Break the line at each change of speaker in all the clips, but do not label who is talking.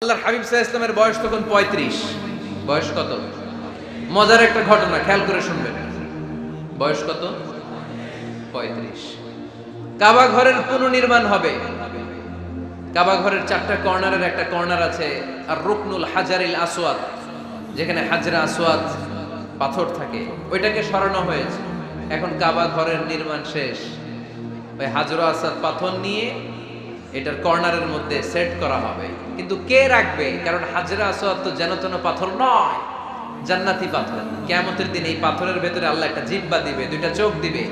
আল্লাহর হাবিব সাল্লাল্লাহু আলাইহি ওয়াসাল্লামের বয়স তখন 35। বয়স কত? মজার একটা ঘটনা খেয়াল করে শুনবেন। বয়স কত? 35। কাবা ঘরের পুনর্নির্মাণ হবে। কাবা ঘরের চারটা কর্নারের একটা কর্নার আছে আর রুকনুল হাজারিল আসওয়াদ, যেখানে হাজরা আসওয়াদ পাথর থাকে, ওইটাকে সরানো হয়েছে। এখন কাবা ঘরের নির্মাণ শেষ, ওই হাজরা আসওয়াদ পাথর নিয়ে এটার কর্নারের মধ্যে সেট করা হবে। কিন্তু কে রাখবে? কারণ হাজরা আসওয়াদ তো যেন তেন পাথর নয়, জান্নাতি পাথর। কিয়ামতের দিন এই পাথরের ভেতরে আল্লাহ একটা জিহ্বা দিবে, দুইটা চোখ দিবে।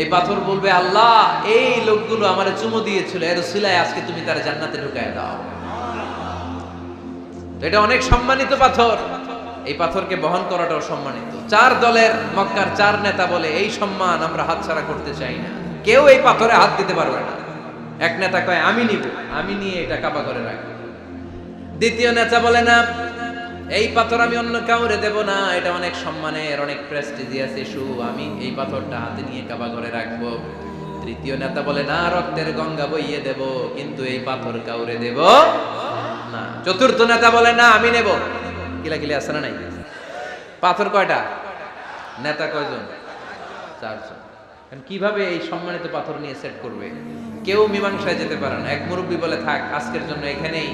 এই পাথর বলবে, আল্লাহ এই লোকগুলো আমারে চুমু দিয়েছিল, এর উসিলায় আজকে তুমি তার জান্নাতে ঢুকায় দাও। এটা অনেক সম্মানিত পাথর, এই পাথরকে বহন করাটাও সম্মানিত। চার দলের মক্কার চার নেতা বলে, এই সম্মান আমরা হাতছাড়া করতে চাই না, কেউ এই পাথরে হাত দিতে পারবে না। এক নেতা কয়, আমি নিব, আমি নিয়ে এটা কাবা করে রাখবো। দ্বিতীয় নেতা বলে, না, এই পাথর আমি অন্য কাউরে দেব না, এটা অনেক সম্মানের, অনেক প্রেস্টিজিয়াস ইস্যু, আমি এই পাথরটা হাতে নিয়ে কাবা করে রাখবো। তৃতীয় নেতা বলে, না, রক্তের গঙ্গা বইয়ে দেব, কিন্তু এই পাথর কাউরে দেব না। চতুর্থ নেতা বলে, না, আমি নেব। কিলাকিলি আছে না নাই? পাথর কয়টা? নেতা কয়জন? চারজন। কিভাবে এই সম্মানিত পাথর নিয়ে সেট করবে? কেউ মীমাংসায় যেতে পারে না। এক মুরব্বী বলে, থাক, আজকের জন্য এখানেই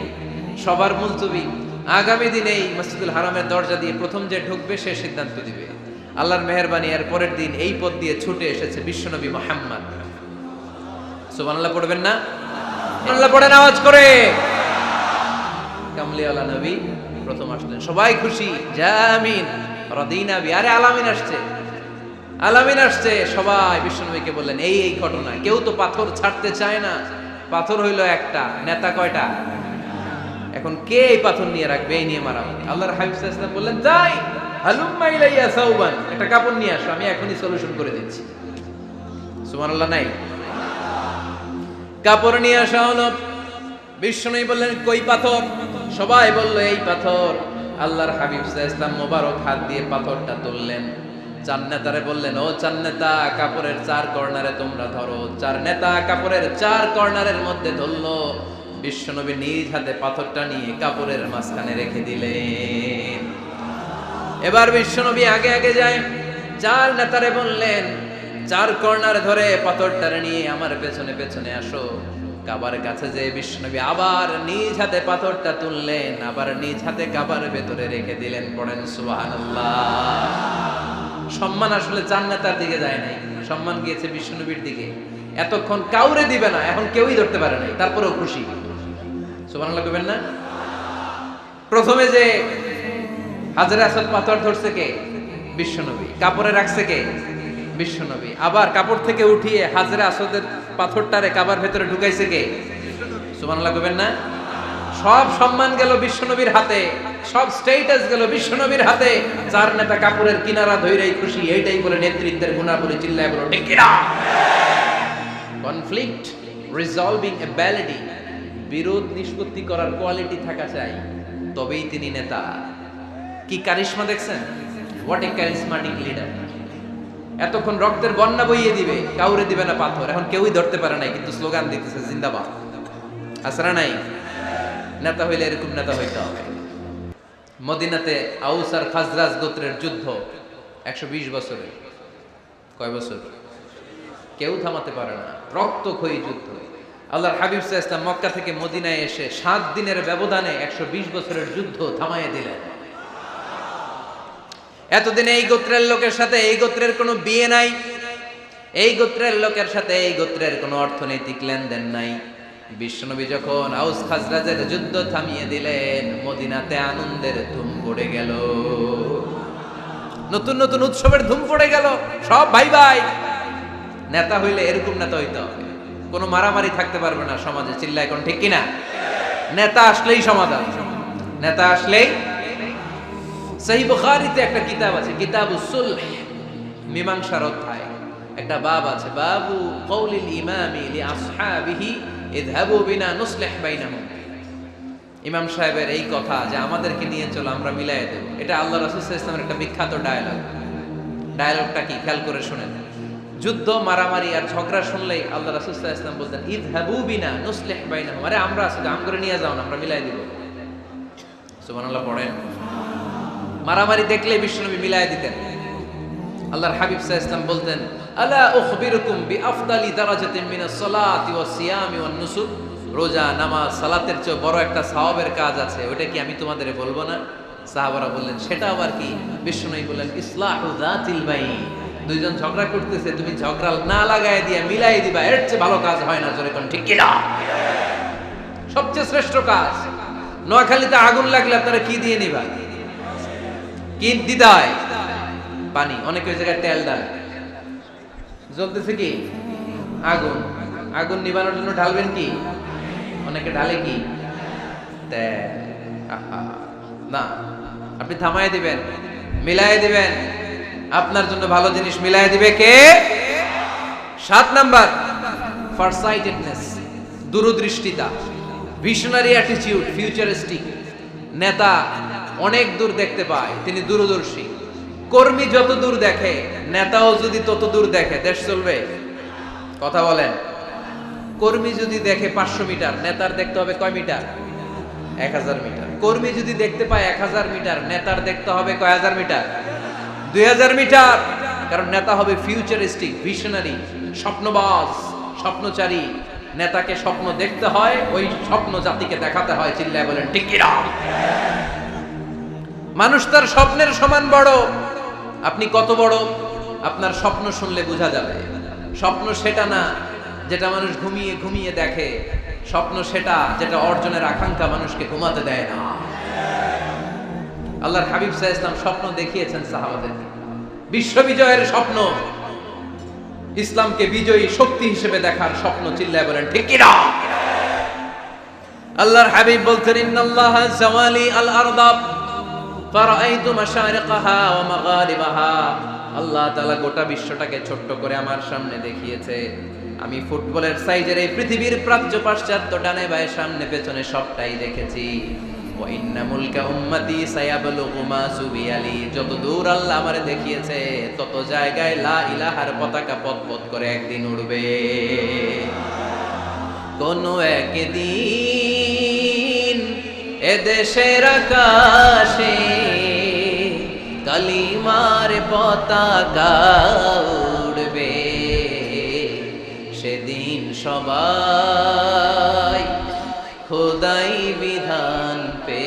সবার মুলতবি, আগামী দিনে এই মসজিদুল হারামের দরজা দিয়ে প্রথম যে ঢুকবে সে সিদ্ধান্ত দিবে। আল্লাহর মেহেরবানি, এর পরের দিন এই পথ দিয়ে ছুটে এসেছে বিশ্বনবী মুহাম্মদ। সুবহানাল্লাহ পড়বেন না? সুবহানাল্লাহ পড়েন আওয়াজ করে। কামলিওয়ালা নবী প্রথম আসলেন, সবাই খুশি, জামিন রাদিনা বি। আরে আলামিন আসছে, আলামিন আসছে। সবাই বিশ্বনবীকে বললেন, এই এই ঘটনা। কেউ তো পাথর ছাড়তে চায় না। পাথর হইল একটা, নেতা কয়টা? এখন কে এই পাথর নিয়ে রাখবে? এই নিয়ে মারামারি। আল্লাহর হাবিব সাল্লাল্লাহু আলাইহি ওয়াসাল্লাম বললেন, যাই, হালুম্মা ইলাইয়া সাওবান, একটা কাপড় নিয়ে আসো, আমি এখনই সলিউশন করে দিচ্ছি। সুবহানাল্লাহ নাই? কাপড় নিয়ে আসা হলো। বিশ্বনবী বললেন, কই পাথর? সবাই বলল, এই পাথর। আল্লাহর হাবিব সাল্লাল্লাহু আলাইহি ওয়াসাল্লাম মোবারক হাত দিয়ে পাথরটা তুললেন। চার নেতারে বললেন, ও চার নেতা, কাপড়ের চার কর্নারে তোমরা ধরো। চার নেতা কাপড়ের চার কর্নারের মধ্যে ধরলো। বিশ্বনবী নিজ হাতে পাথরটা নিয়ে কাপড়ের মাঝখানে রেখে দিলেন। এবার বিশ্বনবী আগে আগে যায়, চার নেতারে বললেন, চার কর্নার ধরে পাথরটারে নিয়ে আমার পেছনে পেছনে আসো। কাবার কাছে যে বিশ্বনবী আবার নিজ হাতে পাথরটা তুললেন, আবার নিজ হাতে কাবার ভেতরে রেখে দিলেন। পড়েন সুবহানাল্লাহ। সম্মান আসলে চার নেতার দিকে যায় নাই, সম্মান গিয়েছে বিশ্বনবীর দিকে। এতক্ষণ কাউরে দিবে না, এখন কেউই ধরতে পারে নাই, তারপরেও খুশি। সুবহানাল্লাহ কইবেন না? প্রথমে যে হাজরা আসওয়াদ পাথর ধরছে কে? বিশ্বনবী। কাপড়ে রাখছে কে? বিশ্বনবী। আবার কাপড় থেকে উঠিয়ে হাজরা আসওয়াদের পাথরটারে কাবার ভেতরে ঢুকাইছে কে? সুবহানাল্লাহ কইবেন না? সব সম্মান গেল বিশ্বনবীর হাতে, সব স্ট্যাটাস গেল বিশ্বনবীর হাতে। চার নেতা কাপড়ের কিনারা ধইরাই খুশি। এইটাই বলে নেতৃত্বের গুণাবলী। চিল্লায় বলো ঠিক কিনা? কনফ্লিক্ট রিজলভিং অ্যাবিলিটি, বিরোধ নিষ্পত্তি করার কোয়ালিটি থাকা চাই, তবেই তিনি নেতা। কি কারিশমা দেখছেন? What a charismatic leader. এতক্ষণ রক্তের বন্যা বইয়ে দিবে, কাউরে দিবে না পাথর। এখন কেউই ধরতে পারে নাই, কিন্তু স্লোগান দিতেছে জিন্দাবাদ। আসরা নাই? নেতা হইলে এরকম নেতা হইতে হবে। মদিনাতে আউস আর খাজরাজ গোত্রের যুদ্ধ 120 বছরে। কয় বছর? কেউ থামাতে পারে না, রক্তক্ষয়ী যুদ্ধ। আল্লাহর হাবিব সাল্লাল্লাহু আলাইহি ওয়াসাল্লাম মক্কা থেকে মদিনায় এসে 7 দিনের ব্যবধানে 120 বছরের যুদ্ধ থামাইয়ে দিলেন। এতদিনে এই গোত্রের লোকের সাথে এই গোত্রের কোনো বিয়ে নাই, এই গোত্রের লোকের সাথে এই গোত্রের কোনো অর্থনৈতিক লেনদেন নাই। বিশ্বনবী যখন আউস খাজরাজের যুদ্ধ থামিয়ে দিলেন, মদিনাতে আনন্দের ধুম পড়ে গেল, নতুন নতুন উৎসবের ধুম পড়ে গেল। সব ভাই ভাই। নেতা হইলে এরকম নেতা হইতে হবে, কোনো মারামারি থাকতে পারবে না সমাজে। চিল্লায় কোন ঠিক কিনা? নেতা আসলেই সমাধান, নেতা আসলেই। সহিহ বুখারীতে একটা কিতাব আছে, কিতাবুস সুলহ, মীমাংসার অধ্যায়। একটা বাব আছে, বাবু কওলিল ইমামি লি আসহাবিহি ইযহাবু বিনা নুসলিহ বাইনাহুম। ইমাম সাহেবের এই কথা যে আমাদেরকে নিয়ে চলো, আমরা মিলাইয়ে দেব, এটা আল্লাহ রাসূল সাল্লাল্লাহু আলাইহি ওয়াসাল্লামের একটা বিখ্যাত ডায়ালগ। ডায়ালগটা কি খেয়াল করে শুনেন। যুদ্ধ, মারামারি আর ঝগড়া শুনলেই আল্লাহ রাসূল সাল্লাল্লাহু আলাইহি ওয়াসাল্লাম বলতেন, ইযহাবু বিনা নুসলিহ বাইনাহুম। আরে আমরা আছি, আম করে নিয়ে যাও না, আমরা মিলাই দিব। সুবহানাল্লাহ পড়েন। মারামারি দেখলে বিশ্বনবী মিলায় দিতেন। আল্লাহর হাবিব সাল্লাল্লাহু আলাইহি ওয়াসাল্লাম বলতেন, আলা উখবিরুকুম বিআফদালি দারাজাতিন মিনাস সালাতি ওয়াস সিয়ামি ওয়ান নুসুক, রোজা, নামাজ, সালাতের চেয়ে বড় একটা সওয়াবের কাজ আছে, ওটা কি আমি তোমাদের বলবো না? সাহাবারা বললেন, সেটা আবার কি? বিশ্বনবী বললেন, ইসলাহু যাতিল বাইন, দুইজন ঝগড়া করতেছে, তুমি ঝগড়া না লাগায় দিয়ে মিলাই দিবা, এর চেয়ে ভালো কাজ হয় না। জোরে কোন ঠিক কিনা? সবচেয়ে শ্রেষ্ঠ কাজ। নোয়াখালীতে আগুন লাগলে আপনারা কি দিয়ে নিবা? কি দিদায়? পানি। অনেকে ওই জায়গায় তেল দেয়। জ্বলতেছে কি? আগুন। আগুন নিবানোর জন্য ঢালবেন কি? অনেকে ঢালে কি? তেল। না, আপনি থামায় দিবেন, মিলায় দিবেন। আপনার জন্য ভালো জিনিস মিলায় দিবে কে? 7 নাম্বার, ফারসাইটেডনেস, দূরদৃষ্টিতা, ভিশনারি অ্যাটিটিউড, ফিউচারিস্টিক। নেতা অনেক দূর দেখতে পায়, তিনি দূরদর্শী। কর্মী যত দূর দেখে, নেতাও যদি তত দূর দেখে, দেশ চলবে? কথা বলেন। কর্মী যদি দেখে 500 মিটার, নেতার দেখতে হবে কয় মিটার? 1000 মিটার। কর্মী যদি দেখতে পায় 1000 মিটার, নেতার দেখতে হবে কয় হাজার মিটার? 2000 মিটার। কারণ নেতা হবে ফিউচারিস্টিক, ভিশনারি, স্বপ্নবাজ, স্বপ্নচারী। নেতাকে স্বপ্ন দেখতে হয়, ওই স্বপ্ন জাতিকে দেখাতে হয়। চিল্লায় বলেন ঠিক কিনা? মানুষ তার স্বপ্নের সমান বড়। আপনি কত বড় আপনার স্বপ্ন শুনলে বোঝা যাবে। স্বপ্ন সেটা না যেটা মানুষ ঘুমিয়ে ঘুমিয়ে দেখে, স্বপ্ন সেটা যেটা অর্জনের আকাঙ্ক্ষা মানুষকে ঘুমাতে দেয় না। আল্লাহর হাবিব সাল্লাল্লাহু আলাইহি ওয়াসাল্লাম স্বপ্ন দেখিয়েছেন সাহাবাদেরকে, বিশ্ববিজয়ের স্বপ্ন, ইসলামকে বিজয়ী শক্তি হিসেবে দেখার স্বপ্ন। চিল্লায় বলেন ঠিক কিনা? আল্লাহর হাবিব বলতেন, ইন্নাল্লাহা জাওয়ালি আল আরদা ফারাআইতু মাশারিকাহা ওয়া মাগারিবাহা। আল্লাহ তাআলা গোটা বিশ্বটাকে ছোট্ট করে আমার সামনে দেখিয়েছে। আমি ফুটবলের সাইজের এই পৃথিবীর প্রাচ্য পাশ্চাত্য, ডানে বায়ে সামনে পেছনে সবটাই দেখেছি। ওয়া ইন্না মুলকা উম্মতি সায়াবলুগু মা সুবিয়ালি। যত দূর আল্লাহ আমারে দেখিয়েছে, তত জায়গায় লা ইলাহার পতাকা পথ করে একদিন উড়বে। কোন একদিন এদেশের আকাশে কালিমার পতাকা উড়বে। সেদিন সবাই খোদাই বিধান পে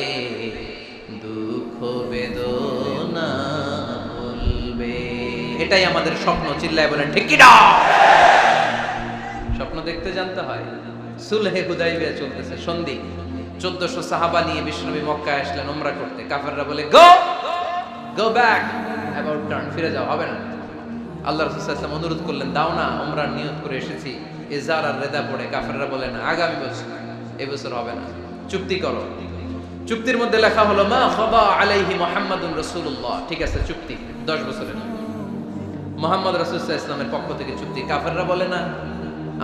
দুঃখ বেদনা ভুলবে। এটাই আমাদের স্বপ্ন। চিল্লায় বলেন ঠিক কিনা? স্বপ্ন দেখতে জানতে হয়। সুলহে হুদাইবিয়া চলতেছে, সন্ধি। 1400 সাহাবা নিয়ে বিশ্বনবী মক্কায় আসলেন উমরা করতে। কাফেররা বলে, গো ব্যাক, অ্যাবাউট টার্ন, ফিরে যাও, হবে না। আল্লাহ রাসূল সাল্লাল্লাহু আলাইহি ওয়াসাল্লাম অনুরোধ করলেন, দাও না, উমরার নিয়ত করে এসেছি। ইজার আর রেদা পড়ে কাফেররা বলে, না, আগামী বছর, এই বছর হবে না, চুক্তি করো। চুক্তির মধ্যে লেখা হলো, মা খাবা আলাইহি মুহাম্মাদুর রাসূলুল্লাহ। ঠিক আছে, চুক্তি 10 বছরের। মুহাম্মদ রাসূল সাল্লাল্লাহু আলাইহি ওয়াসাল্লামের পক্ষ থেকে চুক্তি। কাফেররা বলে, না,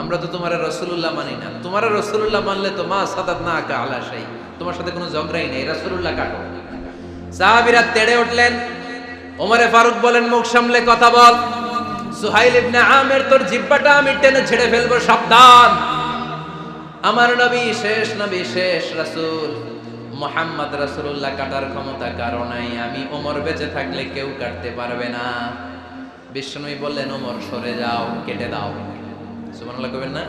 আমরা তো তোমার রাসূলুল্লাহ মানি না। তোমার রাসূলুল্লাহ মানলে তো মা সাদাতনাকা আলা শাই, তোমার সাথে কোনো ঝগড়াই নেই, রাসূলুল্লাহ কাটো। সাহাবীরা তেড়ে উঠলেন। ওমরে ফারুক বলেন, মুখ সামলে কথা বল। সুহাইল ইবনে আমির, তোর জিহ্বাটা আমি টেনে ছেড়ে ফেলবো, সাবধান। আমার নবী শেষ নবী, শেষ রাসূল মুহাম্মদ রাসূলুল্লাহ কাটার ক্ষমতা কারো নাই। আমি ওমর বেঁচে থাকলে কেউ কাটতে পারবে না। বিশ্বনবী বললেন, ওমর সরে যাও, কেটে দাও। সুবহানাল্লাহ কইবেন না?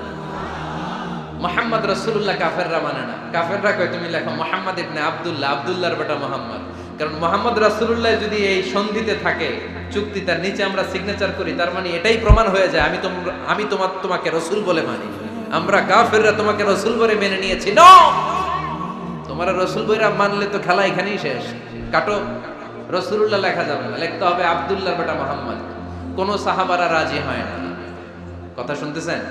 মুহাম্মদ রাসূলুল্লাহ কাফেররা মানে না। কাফেররা কয়, তুমি লেখো মুহাম্মদ ইবনে আব্দুল্লাহ, আব্দুল্লাহর বেটা মুহাম্মদ। কারণ মুহাম্মদ রাসূলুল্লাহ যদি এই সন্ধিতে থাকে, চুক্তি তার নিচে আমরা সিগনেচার করি, তার মানে এটাই প্রমাণ হয়ে যায় আমি তোমাকে রাসূল বলে মানি। আমরা কাফেররা তোমাকে রাসূল বলে মেনে নিয়েছি। নো, তোমার রাসূল বইরা মানলে তো খেলা এখানেই শেষ। কাটো, রাসূলুল্লাহ লেখা যাবে না, লিখতে হবে আব্দুল্লাহর বেটা মুহাম্মদ। কোন সাহাবারা রাজি হয় না। কথা শুনতেছেন?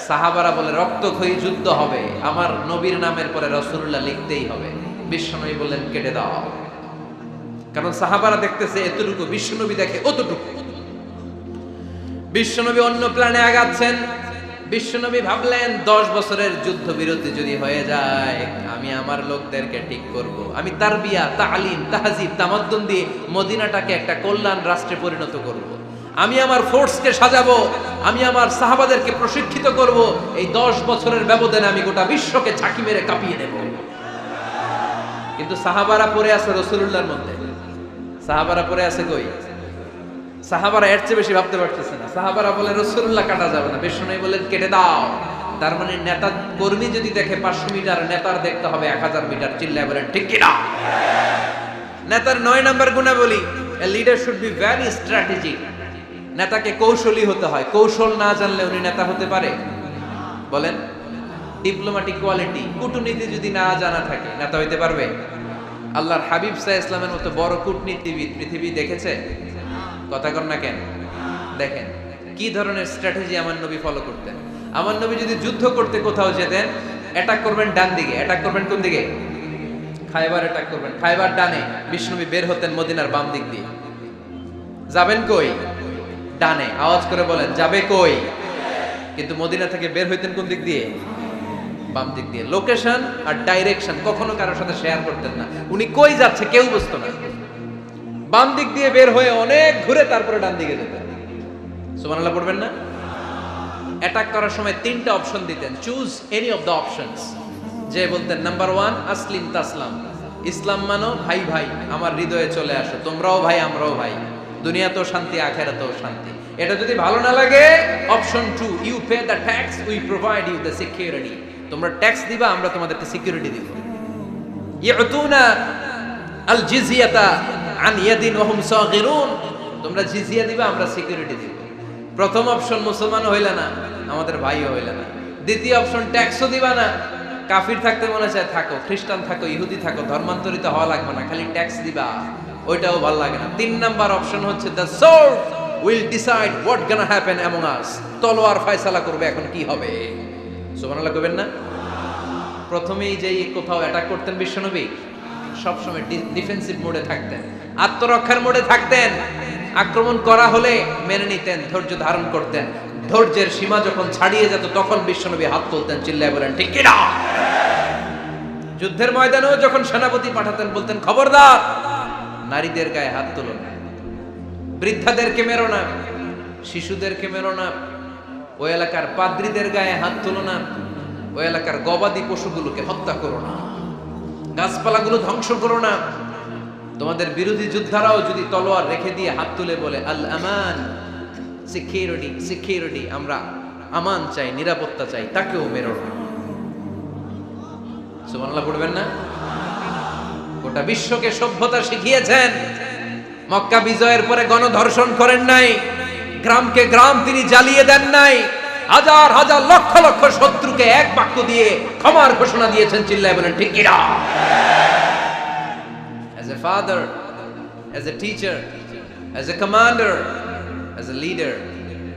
সাহাবারা বলে, রক্তক্ষয়ী যুদ্ধ হবে, আমার নবীর নামের পরে রাসূলুল্লাহ লিখতেই হবে। বিশ্বনবী বললেন, কেটে দাও। কারণ সাহাবারা দেখতেছে এতটুকু, বিশ্বনবী দেখে অতটুকু। বিশ্বনবী অন্য প্ল্যানে আগাচ্ছেন। বিশ্বনবী ভাবলেন, 10 বছরের যুদ্ধ বিরতি যদি হয়ে যায়, আমি আমার লোকদেরকে ঠিক করব। আমি তারবিয়া, তালিম, তাহজিব, তামাদ্দুন দিয়ে মদিনাটাকে একটা কল্যাণ রাষ্ট্রে পরিণত করব। আমি আমার ফোর্সকে সাজাবো, আমি আমার সাহাবাদেরকে প্রশিক্ষিত করব। এই 10 বছরের ব্যবধানে আমি গোটা বিশ্বকে ঝাঁকি মেরে কাঁপিয়ে দেব। কিন্তু সাহাবারা পড়ে আছে রাসূলুল্লাহর মধ্যে। সাহাবারা পড়ে আছে কই? সাহাবারা এর চেয়ে বেশি ভাবতে পারতেছে না। সাহাবারা বলে রাসূলুল্লাহ কাটা যাবে না, বিষ্ণু বলেন কেটে দাও। তার মানে নেতা কর্মী যদি দেখে 500 মিটার, নেতার দেখতে হবে 1000 মিটার। চিল্লায় বলেন ঠিক কি না? নেতার 9 নাম্বার গুণাবলী, a leader should be very strategic. নেতাকে কৌশলী হতে হয়। কৌশল না জানলে উনি নেতা হতে পারে? বলেন। ডিপ্লোম্যাটিক কোয়ালিটি, কূটনীতি যদি না জানা থাকে নেতা হইতে পারবে? আল্লাহর হাবিব সাল্লাল্লাহু আলাইহি ওয়াসাল্লামের মতো বড় কূটনীতিবিদ পৃথিবী দেখেছে? কথা কর না কেন? দেখেন কি ধরনের স্ট্র্যাটেজি আমার নবী ফলো করতেন। আমার নবী যদি যুদ্ধ করতে কোথাও যেতেন, অ্যাটাক করবেন ডান দিকে, অ্যাটাক করবেন কোন দিকে? খায়বার অ্যাটাক করবেন, খায়বার ডানে। বিষ্ণুবী বের হতেন মদিনার বাম দিক দিয়ে। যাবেন কই? ডানে। আওয়াজ করে বলেন যাবে কই? কিন্তু মদিনা থেকে বের হইতেন কোন দিক দিয়ে? বাম দিক দিয়ে। লোকেশন আর ডাইরেকশন কখনো কারোর সাথে শেয়ার করতেন না। উনি কই যাচ্ছে কেউ বুঝতো না। বাম দিক দিয়ে বের হয়ে অনেক ঘুরে তারপরে ডান দিকে যেতেন। সুবহানাল্লাহ পড়বেন না? অ্যাটাক করার সময় 3টা অপশন দিতেন, choose any of the options. যে বলতেন নাম্বার 1 আসলিম তাসলাম, ইসলাম মানো, ভাই ভাই আমার হৃদয়ে চলে আসো, তোমরাও ভাই আমরাও ভাই, দুনিয়াতেও শান্তি আখিরাতেও শান্তি। এটা যদি ভালো না লাগে, option 2 you pay the tax, we provide you the security. তোমরা ট্যাক্স দিবা, আমরা তোমাদেরকে সিকিউরিটি দিব। ইয়াতুনা আল জিজিয়াতা আন ইয়াদিন ওয়া হুম সাগিরুন, তোমরা জিজিয়া দিবা, আমরা সিকিউরিটি দিব। প্রথম অপশন মুসলমান হইলা না, আমাদের ভাইও হইলা না। দ্বিতীয় অপশন ট্যাক্সও দিবা না, কাফির থাকতে মনে চায় থাকো, খ্রিস্টান থাকো, ইহুদি থাকো, ধর্মান্তরিত হওয়া লাগবে না, খালি ট্যাক্স দিবা, ওইটাও ভালো লাগে না। 3 নাম্বার অপশন হচ্ছে the sword will decide what gonna happen among আস, তলোয়ার ফয়সালা করবে এখন কি হবে। সুবহানাল্লাহ কইবেন না? প্রথমেই যেই কোথাও অ্যাটাক করতেন বিশ্বনবী, সবসময় ডিফেন্সিভ মোডে থাকতেন, আত্মরক্ষার মোডে থাকতেন। আক্রমণ করা হলে মেনে নিতেন, ধৈর্য ধারণ করতেন। ধৈর্যের সীমা যখন ছাড়িয়ে যেত তখন বিশ্বনবী হাত তুলতেন, চিল্লায় বলেন ঠিক কি না? যুদ্ধের ময়দানেও যখন সেনাপতি পাঠাতেন বলতেন খবরদার নারীদের গায়ে হাত তুলো না, বৃদ্ধাদেরকে মেরো না, শিশুদেরকে মেরো না, ওই এলাকার পাদ্রীদের গায়ে হাত তুলো না, ওই এলাকার গবাদি পশুগুলোকে হত্যা করো না, গাছপালাগুলো ধ্বংস করো না। তোমাদের বিরোধী যোদ্ধারাও যদি তলোয়ার রেখে দিয়ে হাত তুলে বলে আল আমান, সিকিউরিটি সিকিউরিটি, আমরা আমান চাই, নিরাপত্তা চাই, তাকেও মেরো না। সুবহানাল্লাহ পড়বেন না? গোটা বিশ্বকে সভ্যতা শিখিয়েছেন। মক্কা বিজয়ের পরে গণধর্ষণ করেন নাই, গ্রামকে গ্রাম তিনি জ্বালিয়ে দেন নাই, হাজার হাজার লক্ষ লক্ষ শত্রুকে এক বাক্য দিয়ে ক্ষমার ঘোষণা দিয়েছেন, চিল্লায় বলেন ঠিক কি না? As a father, as a teacher, as a commander, as a leader,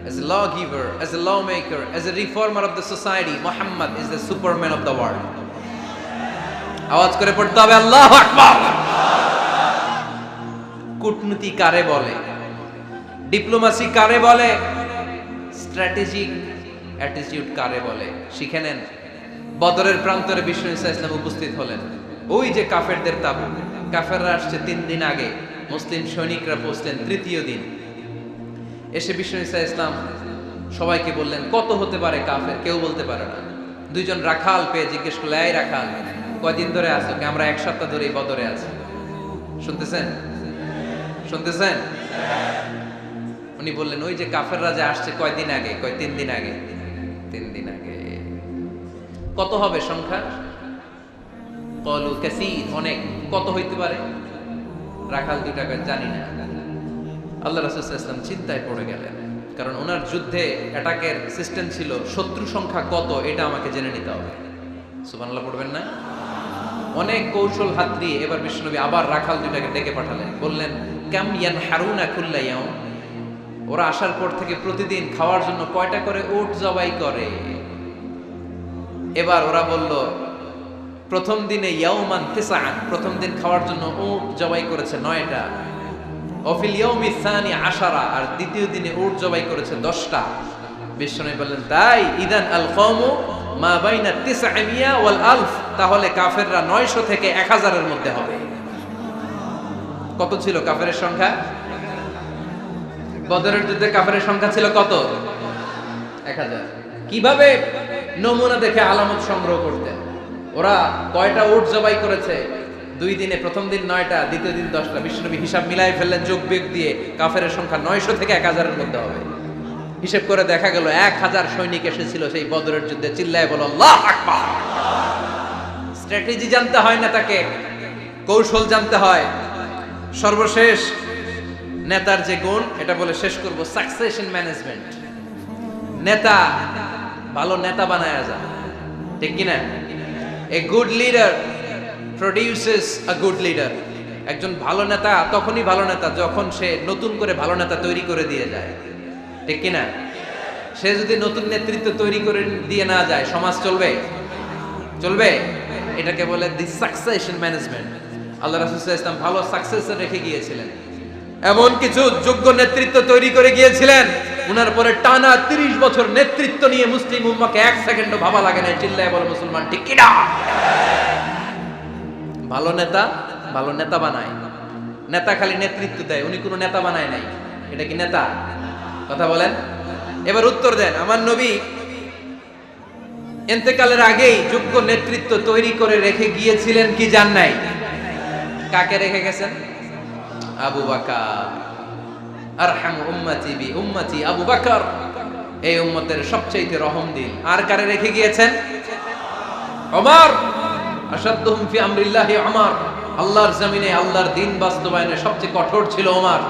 as a lawgiver, as a lawmaker, as a reformer of the society, Muhammad is the superman of the world. আওয়াজ করে পড়তে হবে আল্লাহু আকবার। কূটনীতি কারে বলে? Diplomacy কারে বলে? স্ট্র্যাটেজিক অ্যাটিটিউড কারে বলে? শিখে নেন। বদরের প্রান্তরে বিষ্ণু ঈসা ইসলাম উপস্থিত হলেন। ওই যে কাফেরদের তাবু, কাফেররা আসছে 3 দিন আগে, মুসলিম সৈনিকরা পৌঁছলেন 3য় দিন। এসে বিষ্ণু ঈসা ইসলাম সবাইকে বললেন কত হতে পারে কাফের, কেউ বলতে পারে না। 2 জন রাখাল পেয়ে জিজ্ঞেস করলে, এই রাখাল কয়দিন ধরে আছো? আমরা 1 সপ্তাহ ধরে এই বদরে আছি। শুনতেছেন? শুনতেছেন? উনি বললেন ওই যে কাফেররা যে আসছে কয়দিন আগে, কয় 3 দিন আগে। 3 দিন আগে। কত হবে সংখ্যা? কলু কাসীর, অনেক। কত হইতে পারে? রাখাল 2টা জানি না। আল্লাহ রাসূল সাল্লাল্লাহু আলাইহি ওয়াসাল্লাম চিন্তায় পড়ে গেলেন, কারণ ওনার যুদ্ধে অ্যাটাকের সিস্টেম ছিল শত্রু সংখ্যা কত এটা আমাকে জেনে নিতে হবে। সুবহানাল্লাহ পড়বেন না? অনেক কৌশল হাত দিয়ে এবার বিশ্বনবী আবার রাখাল 2টাকে ডেকে পাঠালেন, বললেন কাম ইয়ানহারুনা কুল্লা ইয়াউম, ওরা আসার পর থেকে প্রতিদিন খাওয়ার জন্য কয়টা করে উট জবাই করে? এবার ওরা বলল প্রথম দিনে ইয়াউমান তিসআন, প্রথম দিন খাওয়ার জন্য উট জবাই করেছে 9টা। অফিল ইয়াউমি সানি 10, আর দ্বিতীয় দিনে উট জবাই করেছে 10টা। বিশ্বনবী বললেন তাই ইদান আল কওমু মা বাইনা 900 ওয়াল আলফ, তাহলে কাফেররা 900 থেকে 1000 এর মধ্যে হবে। কত ছিল কাফেরের সংখ্যা? বদরের যুদ্ধে কাফেরের সংখ্যা ছিল কত? 1000। কিভাবে নমুনা দেখে আলামত সংগ্রহ করতেন? ওরা কয়টা উট জবাই করেছে, 2 দিনে প্রথম দিন 9টা, দ্বিতীয় দিন 10টা। বিশ্বনবী হিসাব মিলাই ফেললেন যোগ বিয়োগ দিয়ে, কাফেরের সংখ্যা 900 থেকে 1000-এর মধ্যে হবে। হিসেব করে দেখা গেল 1000 সৈনিক এসেছিল সেই বদরের যুদ্ধে। চিল্লায় বলো আল্লাহু আকবার। স্ট্র্যাটেজি জানতে হয় না, তাকে কৌশল জানতে হয়। সর্বশেষ নেতার যে গুণ, এটা বলে শেষ করব, সাকসেশন ম্যানেজমেন্ট। নেতা ভালো নেতা বানায়া যায়, ঠিক কি না? A good leader produces a good leader. একজন ভালো নেতা তখনই ভালো নেতা যখন সে নতুন করে ভালো নেতা তৈরি করে দিয়ে যায়, ঠিক কি না? সে যদি নতুন নেতৃত্ব তৈরি করে দিয়ে না যায়, সমাজ চলবে? চলবে? এটাকে বলে দি সাকসেশন ম্যানেজমেন্ট। আল্লাহ রাসূল সাল্লাল্লাহু আলাইহি ওয়াসাল্লাম ভালো সাকসেসর রেখে গিয়েছিলেন, এমন কিছু যোগ্য নেতৃত্ব তৈরি করে গিয়েছিলেন, উনার পরে টানা 30 বছর নেতৃত্ব নিয়ে মুসলিম উম্মাহকে 1 সেকেন্ডও ভাবা লাগে না। চিল্লায় বলো মুসলমান, ঠিক কি না? ভালো নেতা বানায়। নেতা খালি নেতৃত্ব দেয়, উনি কোনো নেতা বানায় নাই। এটা কি নেতা? কথা বলেন। এবার উত্তর দেন। আমার নবী ইন্তেকালের আগেই যোগ্য নেতৃত্ব তৈরি করে রেখে গিয়েছিলেন কি জান নাই? কাকে রেখে গেছেন? আবু বকর। আরহামু উম্মতি বি উম্মতি আবু বকর, এই উম্মতের সবচেয়ে রহমদিল। আর কারে রেখে গিয়েছেন? ওমর। আশাদ্দুহুম ফি আমরিল্লাহি ওমর। আল্লাহর জমিনে আল্লাহর দ্বীন বাস্তবায়নে সবচেয়ে কঠোর ছিল ওমর।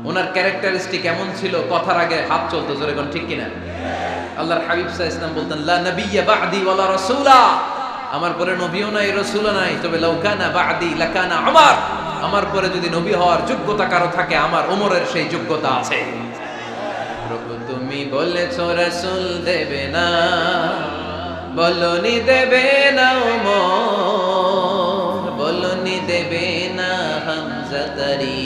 ওনার ক্যারেক্টারিস্টিক এমন ছিল, কথার আগে হাত চলতো, জোরে কোন ঠিক কিনা? আল্লাহর হাবিব সাল্লাল্লাহু আলাইহি ওয়াসাল্লাম বলতেন, লা নাবিয়্যা বা'দি ওয়ালা রাসূলা, আমার পরে নবীও নাই রাসূলও নাই, তবে লাউ কানা বা'দি লাকানা ওমর, আমার পরে যদি নবী হওয়ার যোগ্যতা কারো থাকে, আমার ওমরের সেই যোগ্যতা আছে। প্রভু তুমি বলেছো রাসূল দেবে না, বলনি দেবে না ওমর, বলনি দেবে না হামজা তারি,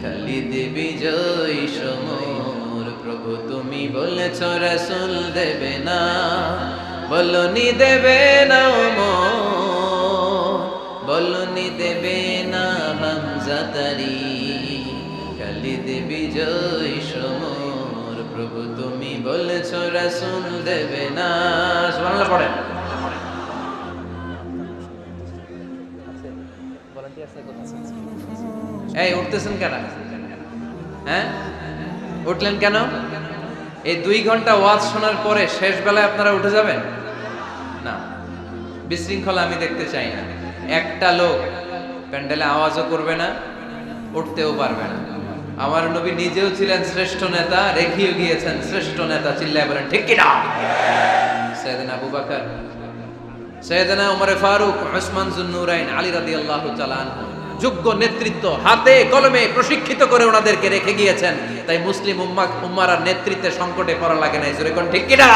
খালিদ বিজয় সমর। প্রভু তুমি বলেছো রাসূল দেবে না, বলনি দেবে না ওমর, বলনি দেবে না হামজা তারি, খালিদ বিজয় সমর। প্রভু তুমি বলেছো রাসূল দেবে না। সুবহানাল্লাহ পড়েন। এই উঠতেছেন কেন? হ্যাঁ, উঠলেন কেন? এই 2 ঘন্টা ওয়াজ শোনার পরে শেষ বেলায় আপনারা উঠে যাবেন না? বিশৃঙ্খলা আমি দেখতে চাই না। একটা লোক প্যান্ডেলে আওয়াজও করবে না, উঠতেও পারবে না। আমার নবী নিজেও ছিলেন শ্রেষ্ঠ নেতা, রেখেও গিয়েছেন শ্রেষ্ঠ নেতা। চিল্লায় বলেন ঠিক কিনা? সাইয়েদনা আবু বকর, সাইয়েদনা ওমর ফারুক, উসমান যুন্নুরাইন, আলী রাদিয়াল্লাহু তাআলা আনহু যোগ্য নেতৃত্ব হাতে কলমে প্রশিক্ষিত করে ওনাদেরকে রেখে গিয়েছেন। তাই মুসলিম উম্মাহর নেতৃত্বের সংকটে পড়া লাগে না। জোরে কোন ঠিক কিনা?